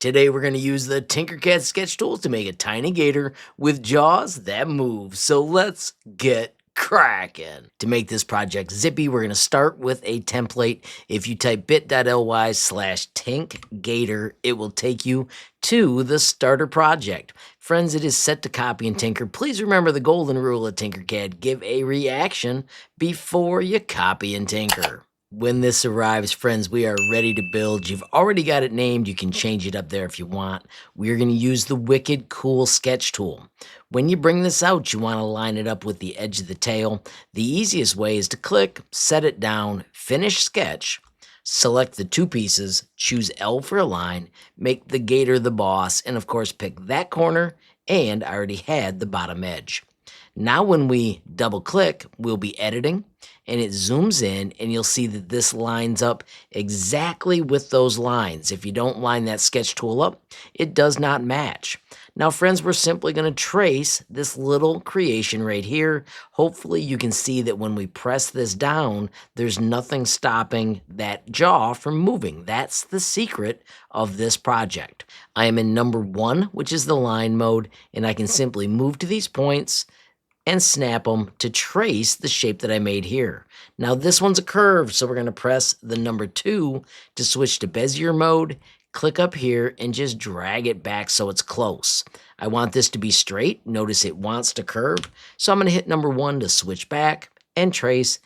Today we're going to use the Tinkercad Sketch tools to make a tiny gator with jaws that move. So let's get cracking. To make this project zippy, we're going to start with a template. If you type bit.ly/tinkgator, it will take you to the starter project. Friends, it is set to copy and tinker. Please remember the golden rule of Tinkercad. Give a reaction before you copy and tinker. When this arrives, friends, we are ready to build. You've already got it named. You can change it up there if you want. We're going to use the Wicked Cool Sketch tool. When you bring this out, you want to line it up with the edge of the tail. The easiest way is to click, set it down, finish sketch, select the two pieces, choose L for align, make the gator the boss, and of course pick that corner, and I already had the bottom edge. Now when we double click, we'll be editing and it zooms in and you'll see that this lines up exactly with those lines. If you don't line that sketch tool up, it does not match. Now friends, we're simply going to trace this little creation right here. Hopefully you can see that when we press this down, there's nothing stopping that jaw from moving. That's the secret of this project. I am in number 1, which is the line mode, and I can simply move to these points and snap them to trace the shape that I made here. Now this one's a curve, so we're going to press the number 2 to switch to Bezier mode, click up here, and just drag it back so it's close. I want this to be straight. Notice it wants to curve, so I'm going to hit number 1 to switch back and trace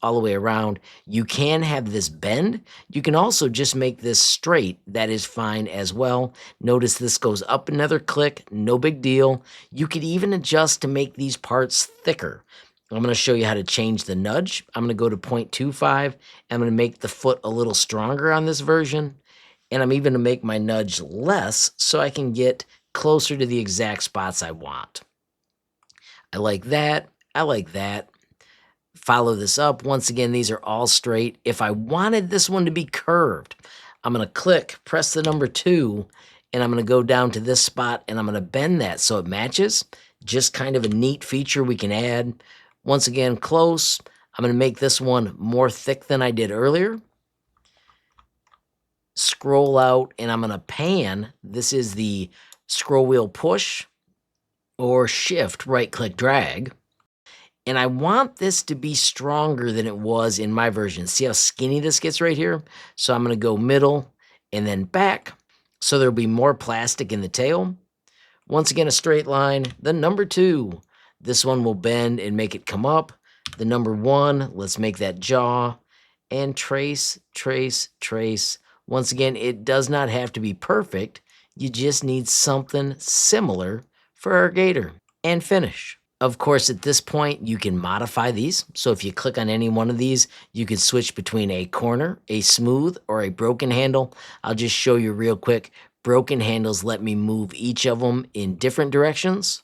all the way around. You can have this bend. You can also just make this straight. That is fine as well. Notice this goes up another click, no big deal. You could even adjust to make these parts thicker. I'm going to show you how to change the nudge. I'm going to go to 0.25. I'm going to make the foot a little stronger on this version. And I'm even going to make my nudge less so I can get closer to the exact spots I want. I like that. I like that. Follow this up. Once again, these are all straight. If I wanted this one to be curved, I'm going to click, press the number 2, and I'm going to go down to this spot, and I'm going to bend that so it matches. Just kind of a neat feature we can add. Once again, close. I'm going to make this one more thick than I did earlier. Scroll out, and I'm going to pan. This is the scroll wheel push or shift right-click drag. And I want this to be stronger than it was in my version. See how skinny this gets right here? So I'm going to go middle and then back. So there'll be more plastic in the tail. Once again, a straight line. The number 2, this one will bend and make it come up. The number 1, let's make that jaw. And trace. Once again, it does not have to be perfect. You just need something similar for our gator. And finish. Of course, at this point, you can modify these. So if you click on any one of these, you can switch between a corner, a smooth, or a broken handle. I'll just show you real quick. Broken handles let me move each of them in different directions.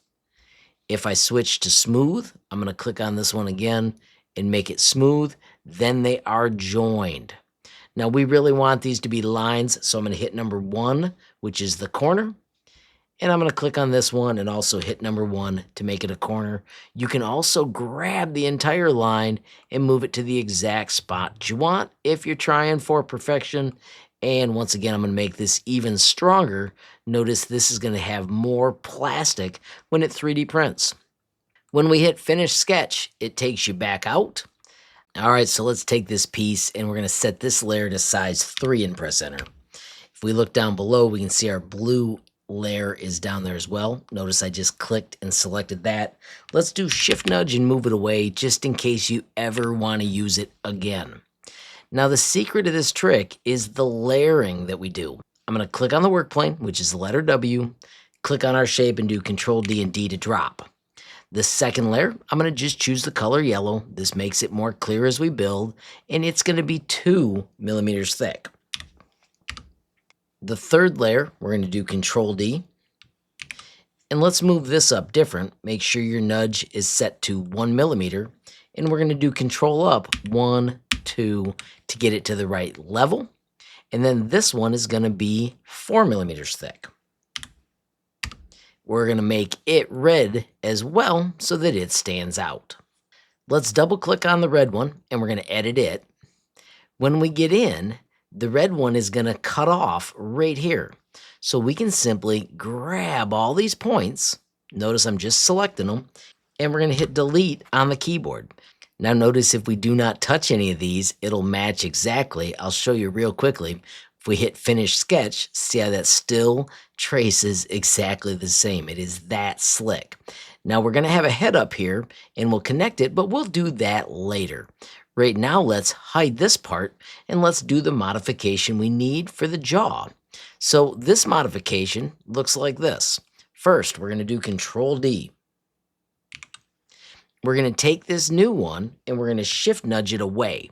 If I switch to smooth, I'm going to click on this one again and make it smooth. Then they are joined. Now, we really want these to be lines, so I'm going to hit number 1, which is the corner. And I'm going to click on this one and also hit number 1 to make it a corner. You can also grab the entire line and move it to the exact spot you want if you're trying for perfection. And once again, I'm going to make this even stronger. Notice this is going to have more plastic when it 3D prints. When we hit finish sketch, it takes you back out. All right, so let's take this piece and we're going to set this layer to size 3 and press enter. If we look down below, we can see our blue layer is down there as well. Notice I just clicked and selected that. Let's do shift nudge and move it away just in case you ever want to use it again. Now the secret of this trick is the layering that we do. I'm going to click on the work plane, which is the letter W, click on our shape and do Control D and D to drop. The second layer, I'm going to just choose the color yellow. This makes it more clear as we build, and it's going to be 2 millimeters thick. The third layer, we're going to do Control D. And let's move this up different. Make sure your nudge is set to 1 millimeter. And we're going to do Control up 1, 2 to get it to the right level. And then this one is going to be 4 millimeters thick. We're going to make it red as well so that it stands out. Let's double click on the red one and we're going to edit it. When we get in, The red one is going to cut off right here. So we can simply grab all these points. Notice I'm just selecting them, and we're going to hit delete on the keyboard. Now notice if we do not touch any of these, it'll match exactly. I'll show you real quickly. If we hit finish sketch, see how that still traces exactly the same. It is that slick. Now we're going to have a head up here and we'll connect it, but we'll do that later. Right now, let's hide this part and let's do the modification we need for the jaw. So this modification looks like this. First, we're going to do Control D. We're going to take this new one and we're going to shift nudge it away,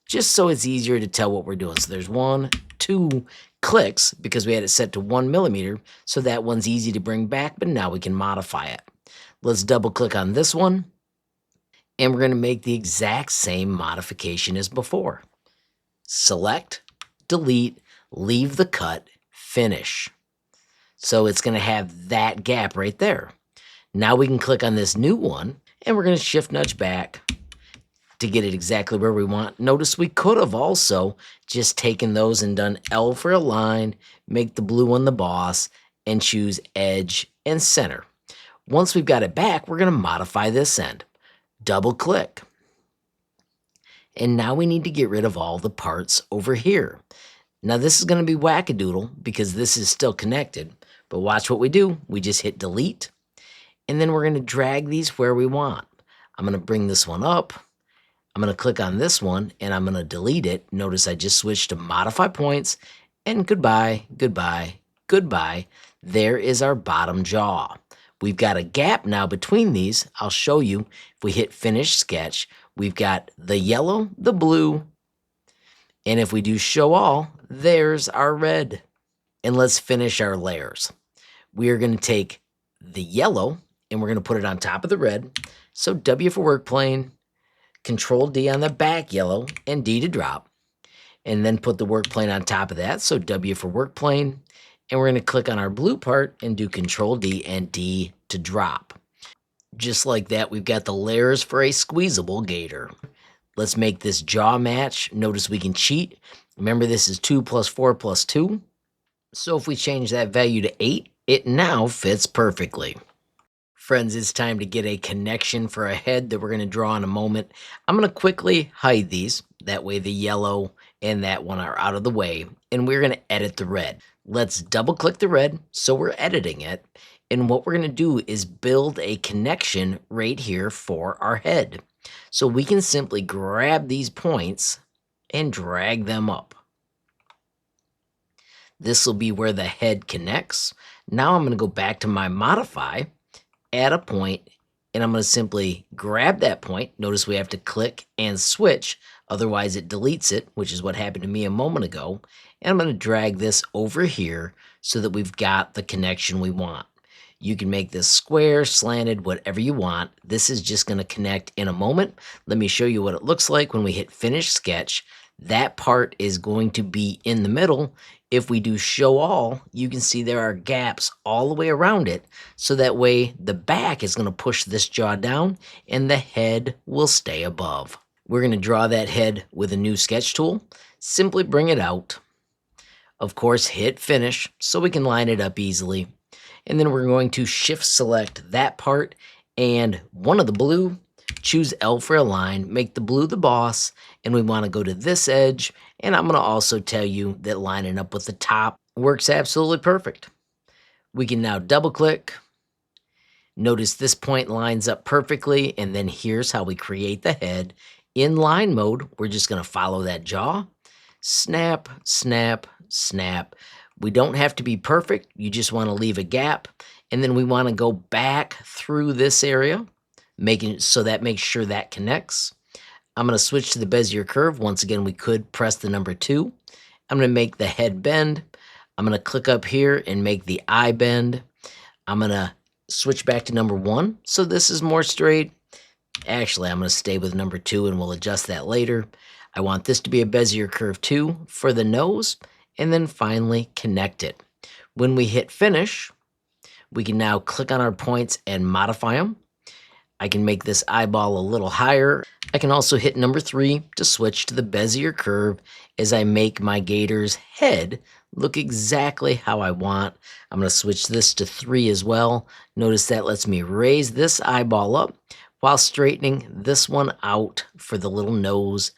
just so it's easier to tell what we're doing. So there's 1, 2 clicks because we had it set to 1 millimeter, so that one's easy to bring back, but now we can modify it. Let's double click on this one, and we're going to make the exact same modification as before. Select, delete, leave the cut, finish. So it's going to have that gap right there. Now we can click on this new one, and we're going to shift nudge back to get it exactly where we want. Notice we could have also just taken those and done L for align, make the blue one the boss, and choose edge and center. Once we've got it back, we're going to modify this end. Double click. And now we need to get rid of all the parts over here. Now this is going to be wackadoodle because this is still connected, but watch what we do. We just hit delete, and then we're going to drag these where we want. I'm going to bring this one up. I'm going to click on this one, and I'm going to delete it. Notice I just switched to modify points, and goodbye, goodbye, goodbye. There is our bottom jaw. We've got a gap now between these. I'll show you. If we hit finish sketch, we've got the yellow, the blue, and if we do show all, there's our red. And let's finish our layers. We are going to take the yellow, and we're going to put it on top of the red. So W for work plane, Control D on the back yellow, and D to drop. And then put the work plane on top of that. So W for work plane. And we're going to click on our blue part and do Control D and D to drop. Just like that, we've got the layers for a squeezable gator. Let's make this jaw match. Notice we can cheat. Remember, this is 2 plus 4 plus 2. So if we change that value to 8, it now fits perfectly. Friends, it's time to get a connection for a head that we're going to draw in a moment. I'm going to quickly hide these. That way the yellow and that one are out of the way. And we're going to edit the red. Let's double click the red so we're editing it. And what we're going to do is build a connection right here for our head. So we can simply grab these points and drag them up. This will be where the head connects. Now I'm going to go back to my modify, add a point, and I'm going to simply grab that point. Notice we have to click and switch, otherwise it deletes it, which is what happened to me a moment ago. And I'm going to drag this over here so that we've got the connection we want. You can make this square, slanted, whatever you want. This is just going to connect in a moment. Let me show you what it looks like when we hit finish sketch. That part is going to be in the middle. If we do show all, you can see there are gaps all the way around it. So that way the back is going to push this jaw down and the head will stay above. We're going to draw that head with a new sketch tool. Simply bring it out. Of course, hit finish so we can line it up easily. And then we're going to shift select that part and one of the blue, choose L for align, make the blue the boss, and we want to go to this edge. And I'm going to also tell you that lining up with the top works absolutely perfect. We can now double click. Notice this point lines up perfectly, and then here's how we create the head. In line mode, we're just going to follow that jaw. Snap, snap, snap. We don't have to be perfect. You just want to leave a gap. And then we want to go back through this area, making so that makes sure that connects. I'm going to switch to the Bezier curve. Once again, we could press the number 2. I'm going to make the head bend. I'm going to click up here and make the eye bend. I'm going to switch back to number 1. So this is more straight. Actually, I'm going to stay with number 2 and we'll adjust that later. I want this to be a Bezier curve 2 for the nose, and then finally connect it. When we hit finish, we can now click on our points and modify them. I can make this eyeball a little higher. I can also hit number 3 to switch to the Bezier curve as I make my Gator's head look exactly how I want. I'm going to switch this to 3 as well. Notice that lets me raise this eyeball up while straightening this one out for the little nose.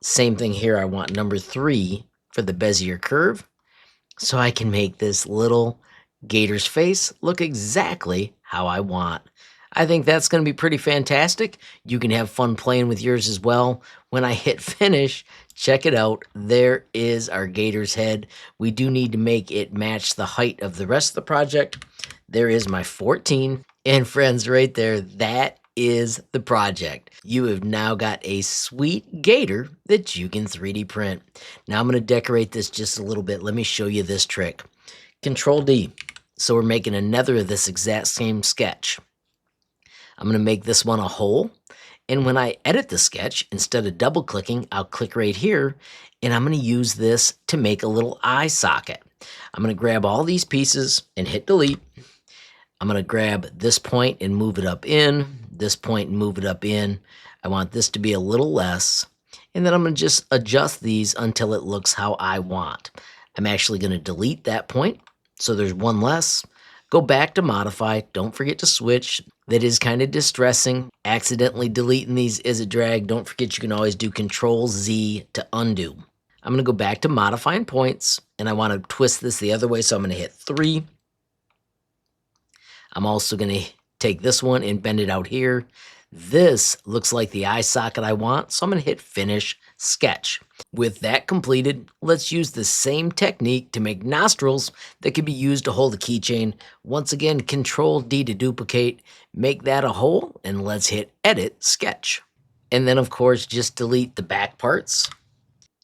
Same thing here, I want number 3 for the Bezier curve, so I can make this little Gator's face look exactly how I want. I think that's going to be pretty fantastic. You can have fun playing with yours as well. When I hit finish, check it out. There is our Gator's head. We do need to make it match the height of the rest of the project. There is my 14. And friends, right there, that is the project. You have now got a sweet Gator that you can 3D print. Now I'm going to decorate this just a little bit. Let me show you this trick. Control D. So we're making another of this exact same sketch. I'm going to make this one a hole. And when I edit the sketch, instead of double clicking, I'll click right here. And I'm going to use this to make a little eye socket. I'm going to grab all these pieces and hit delete. I'm going to grab this point and move it up in, this point and move it up in. I want this to be a little less. And then I'm going to just adjust these until it looks how I want. I'm actually going to delete that point, so there's one less. Go back to modify. Don't forget to switch. That is kind of distressing. Accidentally deleting these is a drag. Don't forget you can always do Control Z to undo. I'm going to go back to modifying points, and I want to twist this the other way, so I'm going to hit 3. I'm also going to take this one and bend it out here. This looks like the eye socket I want, so I'm going to hit Finish Sketch. With that completed, let's use the same technique to make nostrils that can be used to hold a keychain. Once again, Control D to duplicate, make that a hole, and let's hit Edit Sketch. And then, of course, just delete the back parts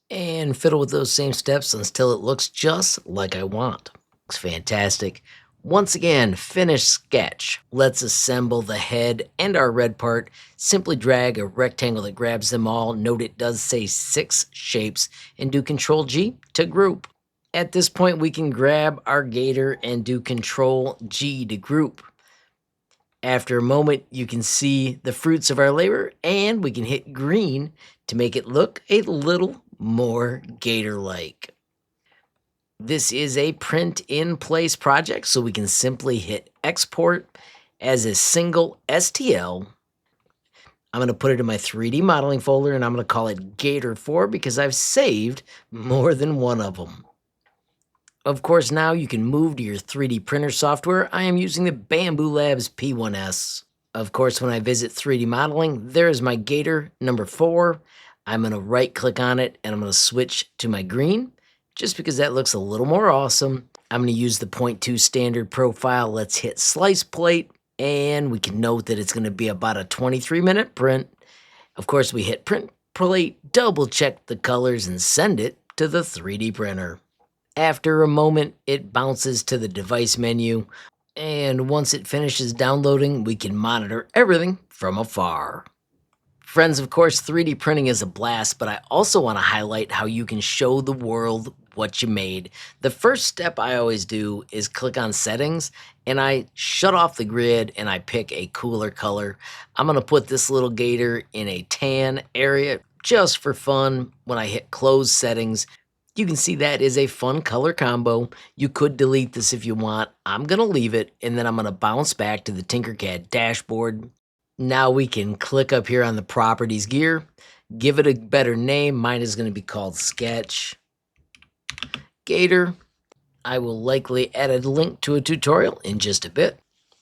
and fiddle with those same steps until it looks just like I want. Looks fantastic. Once again, finish sketch. Let's assemble the head and our red part. Simply drag a rectangle that grabs them all. Note it does say 6 shapes, and do Control G to group. At this point, we can grab our Gator and do Control G to group. After a moment, you can see the fruits of our labor, and we can hit green to make it look a little more Gator-like. This is a print-in-place project, so we can simply hit export as a single STL. I'm going to put it in my 3D modeling folder, and I'm going to call it Gator 4 because I've saved more than one of them. Of course, now you can move to your 3D printer software. I am using the Bamboo Labs P1S. Of course, when I visit 3D modeling, there is my Gator number 4. I'm going to right-click on it, and I'm going to switch to my green, just because that looks a little more awesome. I'm going to use the 0.2 standard profile. Let's hit slice plate, and we can note that it's going to be about a 23-minute print. Of course, we hit print plate, double check the colors, and send it to the 3D printer. After a moment, it bounces to the device menu, and once it finishes downloading, we can monitor everything from afar. Friends, of course, 3D printing is a blast, but I also want to highlight how you can show the world what you made. The first step I always do is click on settings, and I shut off the grid, and I pick a cooler color. I'm going to put this little Gator in a tan area just for fun. When I hit close settings, you can see that is a fun color combo. You could delete this if you want. I'm going to leave it, and then I'm going to bounce back to the Tinkercad dashboard. Now we can click up here on the properties gear, give it a better name. Mine is going to be called Sketch Gator. I will likely add a link to a tutorial in just a bit.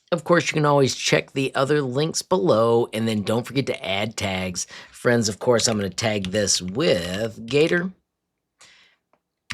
Of course, you can always check the other links below, and then don't forget to add tags. Friends, of course, I'm going to tag this with Gator.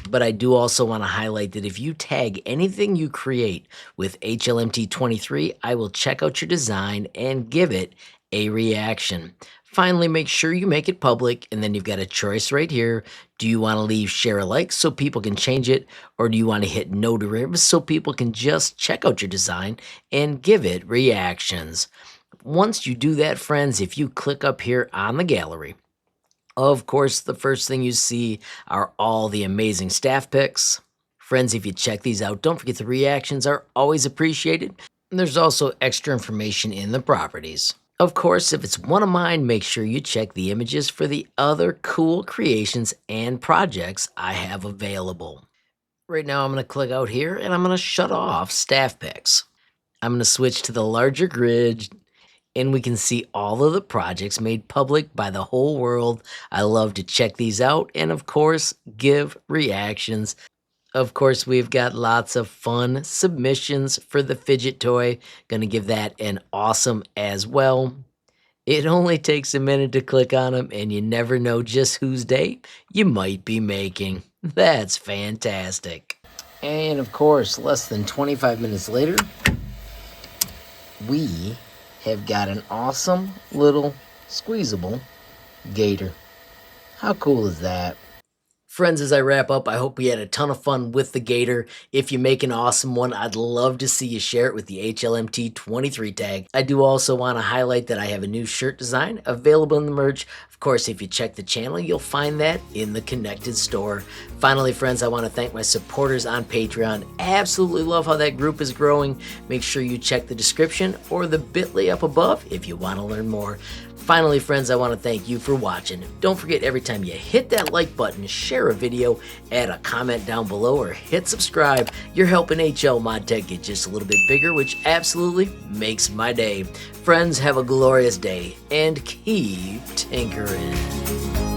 But I do also want to highlight that if you tag anything you create with HLMT23, I will check out your design and give it a reaction. Finally, make sure you make it public, and then you've got a choice right here. Do you want to leave share alike so people can change it, or do you want to hit no derivatives so people can just check out your design and give it reactions? Once you do that, friends, if you click up here on the gallery, of course, the first thing you see are all the amazing staff picks. Friends, if you check these out, don't forget the reactions are always appreciated. And there's also extra information in the properties. Of course, if it's one of mine, make sure you check the images for the other cool creations and projects I have available. Right now, I'm going to click out here and I'm going to shut off staff picks. I'm going to switch to the larger grid and we can see all of the projects made public by the whole world. I love to check these out and, of course, give reactions. Of course, we've got lots of fun submissions for the fidget toy. Gonna give that an awesome as well. It only takes a minute to click on them, and you never know just whose day you might be making. That's fantastic. And of course, less than 25 minutes later, we have got an awesome little squeezable Gator. How cool is that? Friends, as I wrap up, I hope we had a ton of fun with the Gator. If you make an awesome one, I'd love to see you share it with the HLMT23 tag. I do also want to highlight that I have a new shirt design available in the merch. Of course, if you check the channel, you'll find that in the connected store. Finally, friends, I want to thank my supporters on Patreon. Absolutely love how that group is growing. Make sure you check the description or the bit.ly up above if you want to learn more. Finally, friends, I want to thank you for watching. Don't forget, every time you hit that like button, share a video, add a comment down below, or hit subscribe, you're helping HLModTech get just a little bit bigger, which absolutely makes my day. Friends, have a glorious day, and keep tinkering.